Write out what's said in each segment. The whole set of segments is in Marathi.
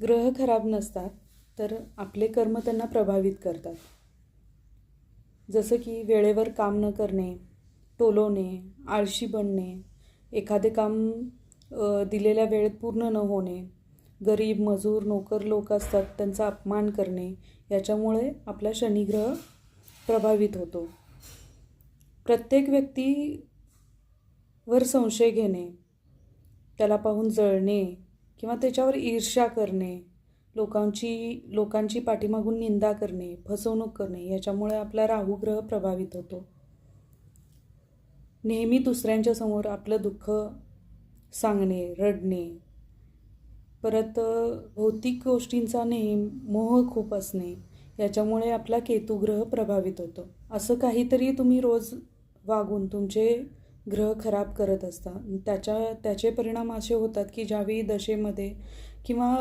ग्रह खराब नसतात तर आपले कर्म त्यांना प्रभावित करतात. जसं की वेळेवर काम न करणे, टोलवणे, आळशी बनणे, एखादे काम दिलेल्या वेळेत पूर्ण न होणे, गरीब मजूर नोकर लोक असतात त्यांचा अपमान करणे, याच्यामुळे आपला शनिग्रह प्रभावित होतो. प्रत्येक व्यक्तीवर संशय घेणे, त्याला पाहून जळणे किंवा त्याच्यावर ईर्ष्या करणे, लोकांची पाठीमागून निंदा करणे, फसवणूक करणे, याच्यामुळे आपला राहू ग्रह प्रभावित होतो. नेहमी दुसऱ्यांच्या समोर आपलं दुःख सांगणे, रडणे, परत भौतिक गोष्टींचा मोह खूप असणे, याच्यामुळे आपला केतुग्रह प्रभावित होतो. असं काहीतरी तुम्ही रोज वागून तुमचे ग्रह खराब करत असता. त्याचे परिणाम असे होतात की ज्यावेळी दशेमध्ये किंवा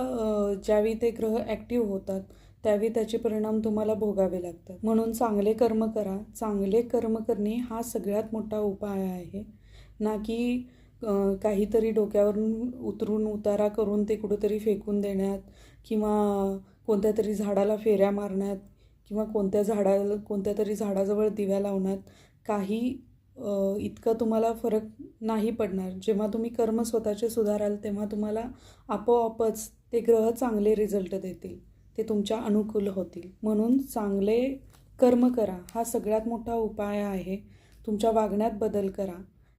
ज्यावेळी ते ग्रह ॲक्टिव्ह होतात त्यावेळी त्याचे परिणाम तुम्हाला भोगावे लागतात. म्हणून चांगले कर्म करा. चांगले कर्म करणे हा सगळ्यात मोठा उपाय आहे, ना की काहीतरी डोक्यावरून उतरून उतारा करून ते कुठंतरी फेकून देण्यात किंवा कोणत्या तरी झाडाला फेऱ्या मारण्यात किंवा कोणत्या तरी झाडाजवळ दिव्या लावण्यात काही इतकं तुम्हाला फरक नाही पडणार. जेव्हा तुम्ही कर्म स्वतःचे सुधाराल तेव्हा तुम्हाला आपोआपच ते ग्रह चांगले रिझल्ट देतील, ते तुमच्या अनुकूल होतील. म्हणून चांगले कर्म करा हा सगळ्यात मोठा उपाय आहे. तुमच्या वागण्यात बदल करा.